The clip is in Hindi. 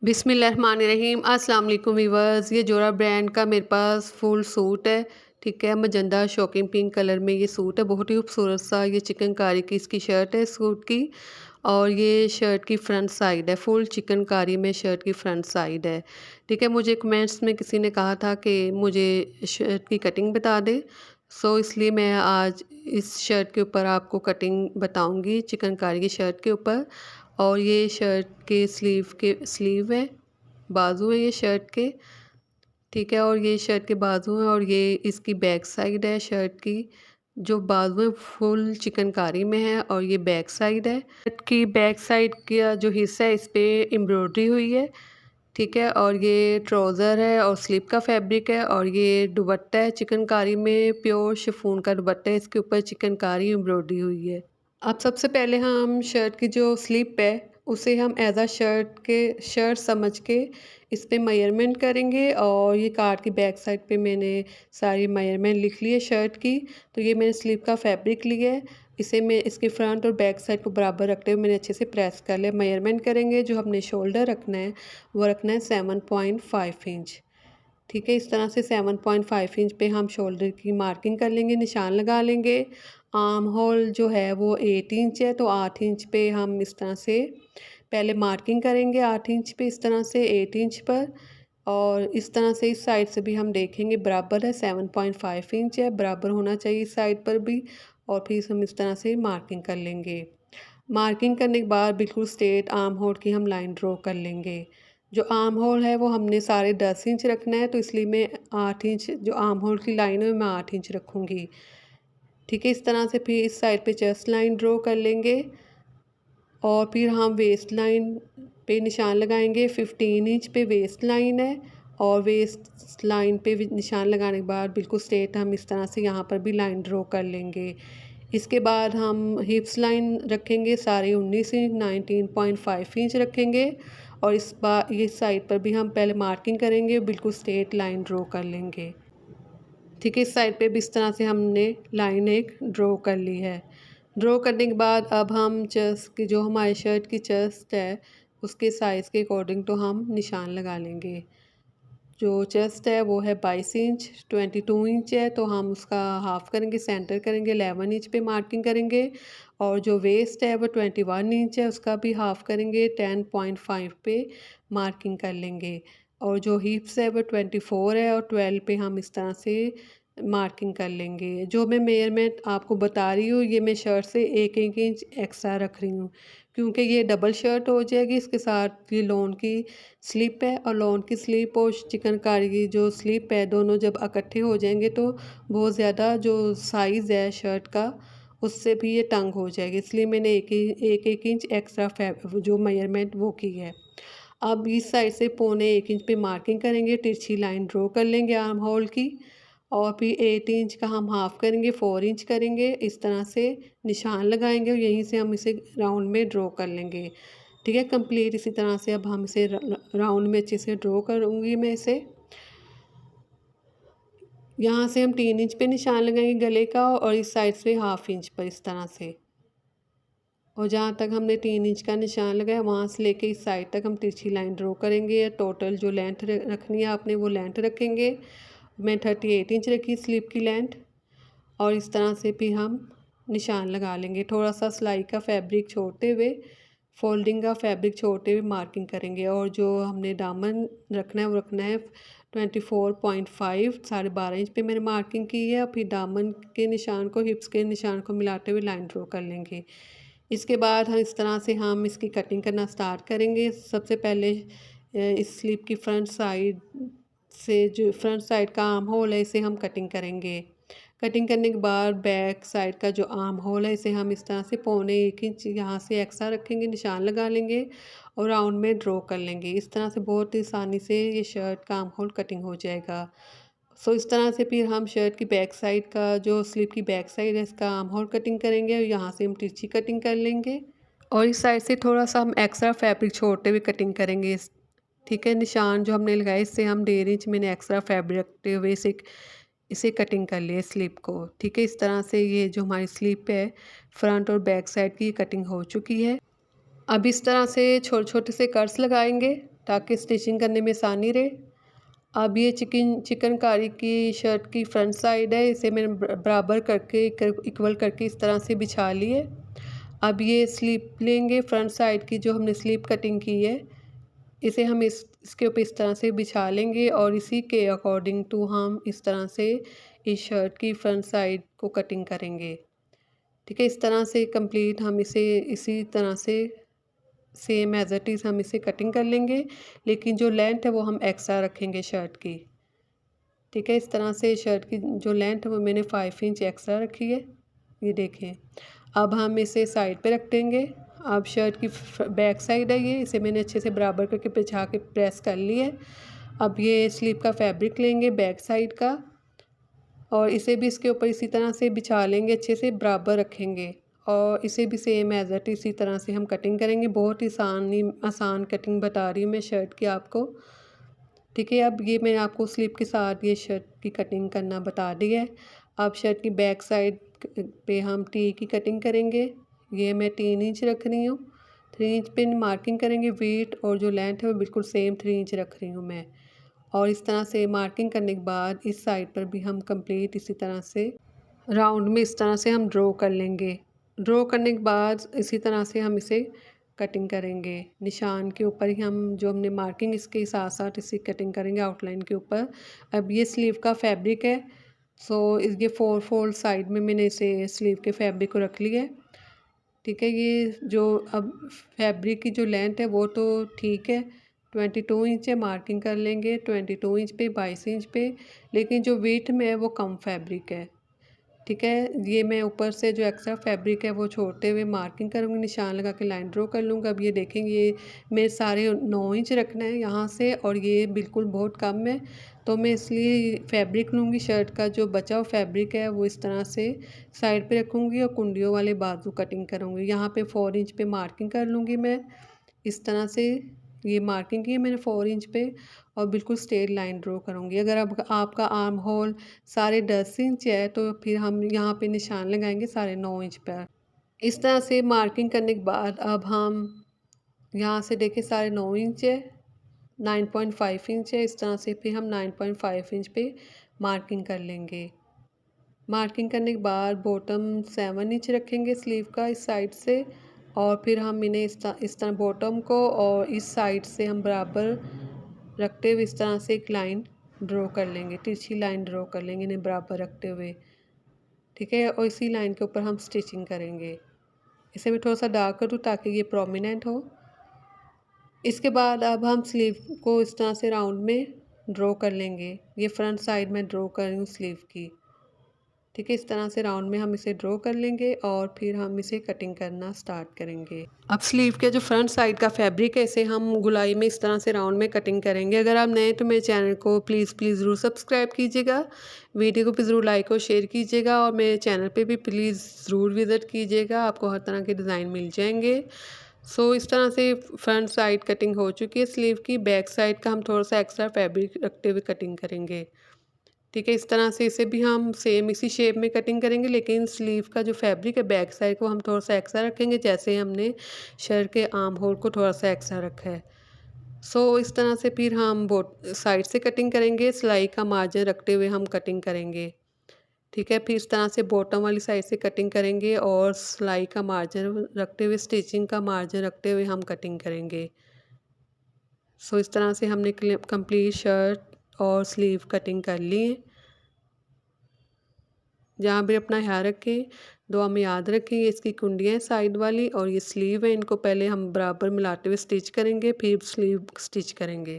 बिस्मिल्लाहिर्रहमानिर्रहीम। अस्सलाम वालेकुम वीवर्स। ये जोरा ब्रांड का मेरे पास फुल सूट है। ठीक है, मजंदा शॉकिंग पिंक कलर में ये सूट है। बहुत ही खूबसूरत सा ये चिकनकारी की इसकी शर्ट है सूट की। और ये शर्ट की फ्रंट साइड है, फुल चिकनकारी में शर्ट की फ्रंट साइड है। ठीक है, मुझे कमेंट्स में किसी ने कहा था कि मुझे शर्ट की कटिंग बता दे। इसलिए मैं आज इस शर्ट के ऊपर आपको कटिंग बताऊंगी, चिकनकारी की शर्ट के ऊपर। और ये शर्ट के स्लीव है, बाजू है ये शर्ट के। ठीक है, और ये शर्ट के बाजू हैं और ये इसकी बैक साइड है शर्ट की। जो बाजू है फुल चिकनकारी में है और ये बैक साइड है। शर्ट की बैक साइड का जो हिस्सा है इस पे एम्ब्रॉयडरी हुई है। ठीक है, और ये ट्राउज़र है और स्लीप का फैब्रिक है और ये दुपट्टा है चिकनकारी में, प्योर शिफॉन का दुपट्टा है, इसके ऊपर चिकनकारी एम्ब्रॉयडरी हुई है। अब सबसे पहले हम शर्ट की जो स्लिप है उसे हम एज अ शर्ट समझ के इस पे मेजरमेंट करेंगे। और ये कार्ड की बैक साइड पे मैंने सारी मेजरमेंट लिख ली है शर्ट की। तो ये मैंने स्लिप का फैब्रिक लिया है, इसे मैं इसके फ्रंट और बैक साइड को बराबर रखते हुए मैंने अच्छे से प्रेस कर लिया। मेजरमेंट करेंगे, जो हमने शोल्डर रखना है वो रखना है 7.5 इंच। ठीक है, इस तरह से 7.5 इंच पे हम शोल्डर की मार्किंग कर लेंगे, निशान लगा लेंगे। आर्म होल जो है वो 8 इंच है, तो 8 इंच पे हम इस तरह से पहले मार्किंग करेंगे, 8 इंच पे इस तरह से 8 इंच पर। और इस तरह से इस साइड से भी हम देखेंगे बराबर है, 7.5 इंच है, बराबर होना चाहिए इस साइड पर भी। और फिर हम इस तरह से मार्किंग कर लेंगे। मार्किंग करने के बाद बिल्कुल स्ट्रेट आर्म होल की हम लाइन ड्रॉ कर लेंगे। जो आर्म होल है वो हमने साढ़े 10 इंच रखना है, तो इसलिए मैं 8 इंच जो आर्म होल की लाइन है मैं 8 इंच रखूँगी। ठीक है, इस तरह से फिर इस साइड पे चेस्ट लाइन ड्रॉ कर लेंगे। और फिर हम वेस्ट लाइन पे निशान लगाएंगे। 15 इंच पे वेस्ट लाइन है और वेस्ट लाइन पे निशान लगाने के बाद बिल्कुल स्ट्रेट हम इस तरह से यहाँ पर भी लाइन ड्रॉ कर लेंगे। इसके बाद हम हिप्स लाइन रखेंगे साढ़े 19 इंच, 19.5 इंच रखेंगे। और इस साइड पर भी हम पहले मार्किंग करेंगे, बिल्कुल स्ट्रेट लाइन ड्रॉ कर लेंगे। ठीक है, इस साइड पे भी इस तरह से हमने लाइन एक ड्रॉ कर ली है। ड्रॉ करने के बाद अब हम चेस्ट की जो हमारी शर्ट की चेस्ट है उसके साइज़ के अकॉर्डिंग तो हम निशान लगा लेंगे। जो चेस्ट है वो है 22 इंच, 22 इंच है, तो हम उसका हाफ़ करेंगे, सेंटर करेंगे, 11 इंच पे मार्किंग करेंगे। और जो वेस्ट है वो 21 इंच है, उसका भी हाफ़ करेंगे, 10.5 पे मार्किंग कर लेंगे। और जो हिप्स है वो 24 है और 12 पे हम इस तरह से मार्किंग कर लेंगे। जो मैं मेजरमेंट आपको बता रही हूँ ये मैं शर्ट से एक एक इंच एक्स्ट्रा रख रही हूँ, क्योंकि ये डबल शर्ट हो जाएगी। इसके साथ ये लॉन की स्लिप है और लॉन की स्लिप और चिकनकारी की जो स्लिप है दोनों जब इकट्ठे हो जाएंगे तो बहुत ज़्यादा जो साइज़ है शर्ट का उससे भी ये तंग हो जाएगी, इसलिए मैंने एक इंच एक्स्ट्रा जो मेजरमेंट वो की है। अब इस साइड से 1.25 इंच पे मार्किंग करेंगे, तिरछी लाइन ड्रॉ कर लेंगे आर्म होल की। और फिर 8 इंच का हम हाफ़ करेंगे, 4 इंच करेंगे, इस तरह से निशान लगाएंगे और यहीं से हम इसे राउंड में ड्रॉ कर लेंगे। ठीक है, कंप्लीट इसी तरह से अब हम इसे राउंड में अच्छे से ड्रॉ करूँगी मैं इसे। यहाँ से हम 3 इंच पे निशान लगाएंगे गले का और इस साइड से हाफ़ इंच पर इस तरह से। और जहाँ तक हमने 3 इंच का निशान लगाया वहाँ से लेके इस साइड तक हम तिरछी लाइन ड्रॉ करेंगे। टोटल जो लेंथ रखनी है आपने वो लेंथ रखेंगे। मैं 38 इंच रखी स्लीव की लेंथ। और इस तरह से फिर हम निशान लगा लेंगे, थोड़ा सा सिलाई का फैब्रिक छोड़ते हुए, फोल्डिंग का फैब्रिक छोड़ते हुए मार्किंग करेंगे। और जो हमने दामन रखना है वो रखना है 24.5, 12.5 इंच पे मैंने मार्किंग की है। और फिर दामन के निशान को हिप्स के निशान को मिलाते हुए लाइन ड्रॉ कर लेंगे। इसके बाद हम इस तरह से हम इसकी कटिंग करना स्टार्ट करेंगे। सबसे पहले इस स्लीव की फ्रंट साइड से जो फ्रंट साइड का आर्म होल है इसे हम कटिंग करेंगे। कटिंग करने के बाद बैक साइड का जो आर्म होल है इसे हम इस तरह से 1.25 इंच यहाँ से एक्स्ट्रा रखेंगे, निशान लगा लेंगे और राउंड में ड्रॉ कर लेंगे। इस तरह से बहुत ही आसानी से ये शर्ट का आर्म होल कटिंग हो जाएगा। इस तरह से फिर हम शर्ट की बैक साइड का जो स्लीव की बैक साइड है इसका आर्म होल कटिंग करेंगे और यहाँ से हम तिरछी कटिंग कर लेंगे। और इस साइड से थोड़ा सा हम एक्स्ट्रा फैब्रिक छोड़ते हुए कटिंग करेंगे ठीक है, निशान जो हमने लगाए इससे हम 1.5 इंच मैंने एक्स्ट्रा फैब्रिक रखते हुए इसे कटिंग कर लिए स्लीव को। ठीक है, इस तरह से ये जो हमारी स्लीव है फ्रंट और बैक साइड की कटिंग हो चुकी है। अब इस तरह से छोटे छोटे से कट्स लगाएंगे। ताकि स्टिचिंग करने में आसानी रहे। अब ये चिकनकारी की शर्ट की फ्रंट साइड है, इसे मैंने बराबर करके इक्वल करके इस तरह से बिछा ली है। अब ये स्लीप लेंगे फ्रंट साइड की, जो हमने स्लीप कटिंग की है, इसे हम इसके ऊपर इस तरह से बिछा लेंगे और इसी के अकॉर्डिंग टू हम इस तरह से इस शर्ट की फ्रंट साइड को कटिंग करेंगे। ठीक है, इस तरह से कंप्लीट हम इसे इसी तरह से सेम एज इट इज़ हम इसे कटिंग कर लेंगे, लेकिन जो लेंथ है वो हम एक्स्ट्रा रखेंगे शर्ट की। ठीक है, इस तरह से शर्ट की जो लेंथ है वो मैंने 5 इंच एक्स्ट्रा रखी है, ये देखें। अब हम इसे साइड पे रख देंगे। अब शर्ट की बैक साइड है ये, इसे मैंने अच्छे से बराबर करके बिछा के प्रेस कर ली है। अब ये स्लीव का फैब्रिक लेंगे बैक साइड का और इसे भी इसके ऊपर इसी तरह से बिछा लेंगे, अच्छे से बराबर रखेंगे और इसे भी सेम एज इट इसी तरह से हम कटिंग करेंगे। बहुत ही आसान कटिंग बता रही हूँ मैं शर्ट की आपको। ठीक है, अब ये मैंने आपको स्लीव के साथ ये शर्ट की कटिंग करना बता दी है। अब शर्ट की बैक साइड पे हम टी की कटिंग करेंगे। ये मैं 3 इंच रख रही हूँ, 3 इंच पे मार्किंग करेंगे। वेट और जो लेंथ है वो बिल्कुल सेम 3 इंच रख रही हूँ मैं। और इस तरह से मार्किंग करने के बाद इस साइड पर भी हम कंप्लीट इसी तरह से राउंड में इस तरह से हम ड्रॉ कर लेंगे। ड्रॉ करने के बाद इसी तरह से हम इसे कटिंग करेंगे। निशान के ऊपर ही हम जो हमने मार्किंग इसके साथ साथ इसी कटिंग करेंगे आउटलाइन के ऊपर। अब ये स्लीव का फैब्रिक है, सो इसके 4 फोल्ड साइड में मैंने इसे स्लीव के फैब्रिक को रख लिया है। ठीक है, ये जो अब फैब्रिक की जो लेंथ है वो तो ठीक है, 22 इंच है, मार्किंग कर लेंगे 22 इंच पे 22 इंच पे, लेकिन जो वेट में है वो कम फैब्रिक है। ठीक है, ये मैं ऊपर से जो एक्स्ट्रा फैब्रिक है वो छोड़ते हुए मार्किंग करूँगी, निशान लगा के लाइन ड्रॉ कर लूँगा। अब ये देखेंगे ये मेरे सारे 9 इंच रखना है यहाँ से और ये बिल्कुल बहुत कम है, तो मैं इसलिए फैब्रिक लूँगी। शर्ट का जो बचा हुआ फैब्रिक है वो इस तरह से साइड पे रखूँगी और कुंडियों वाले बाजू कटिंग करूँगी। यहाँ पे 4 इंच पे मार्किंग कर लूँगी मैं इस तरह से। ये मार्किंग की है मैंने 4 इंच पे और बिल्कुल स्ट्रेट लाइन ड्रॉ करूँगी। अगर अब आपका आर्म होल साढ़े 10 इंच है तो फिर हम यहाँ पे निशान लगाएंगे 9.5 इंच पर। इस तरह से मार्किंग करने के बाद अब हम यहाँ से देखें 9.5 इंच है, 9.5 इंच है, इस तरह से फिर हम 9.5 इंच पे मार्किंग कर लेंगे। मार्किंग करने के बाद बॉटम 7 इंच रखेंगे स्लीव का इस साइड से और फिर हम इन्हें इस तरह बॉटम को और इस साइड से हम बराबर रखते हुए इस तरह से एक लाइन ड्रॉ कर लेंगे, तिरछी लाइन ड्रॉ कर लेंगे इन्हें बराबर रखते हुए। ठीक है, और इसी लाइन के ऊपर हम स्टिचिंग करेंगे। इसे मैं थोड़ा सा डार्क कर दूँ ताकि ये प्रोमिनेंट हो। इसके बाद अब हम स्लीव को इस तरह से राउंड में ड्रॉ कर लेंगे। ये फ्रंट साइड में ड्रॉ कर रही हूँ स्लीव की। ठीक है, इस तरह से राउंड में हम इसे ड्रॉ कर लेंगे और फिर हम इसे कटिंग करना स्टार्ट करेंगे। अब स्लीव के जो फ्रंट साइड का फैब्रिक है इसे हम गुलाई में इस तरह से राउंड में कटिंग करेंगे। अगर आप नए तो मेरे चैनल को प्लीज़ ज़रूर सब्सक्राइब कीजिएगा, वीडियो को भी ज़रूर लाइक और शेयर कीजिएगा और मेरे चैनल पे भी प्लीज़ ज़रूर विज़िट कीजिएगा, आपको हर तरह के डिज़ाइन मिल जाएंगे। इस तरह से फ्रंट साइड कटिंग हो चुकी है स्लीव की। बैक साइड का हम थोड़ा सा एक्स्ट्रा फैब्रिक रखते हुए कटिंग करेंगे। ठीक है, इस तरह से इसे भी हम सेम इसी शेप में कटिंग करेंगे, लेकिन स्लीव का जो फैब्रिक है बैक साइड को हम थोड़ा सा एक्स्ट्रा रखेंगे, जैसे हमने शर्ट के आर्म होल को थोड़ा सा एक्स्ट्रा रखा है। इस तरह से फिर हम बोट साइड से कटिंग करेंगे, सिलाई का मार्जिन रखते हुए हम कटिंग करेंगे। ठीक है, फिर इस तरह से बॉटम वाली साइड से कटिंग करेंगे और सिलाई का मार्जिन रखते हुए, स्टिचिंग का मार्जिन रखते हुए हम कटिंग करेंगे। इस तरह से हमने कंप्लीट शर्ट और स्लीव कटिंग कर ली है। जहाँ भी अपना ख्याल रखें, दुआ में याद रखें ये इसकी कुंडियाँ हैं साइड वाली और ये स्लीव है, इनको पहले हम बराबर मिलाते हुए स्टिच करेंगे, फिर स्लीव स्टिच करेंगे।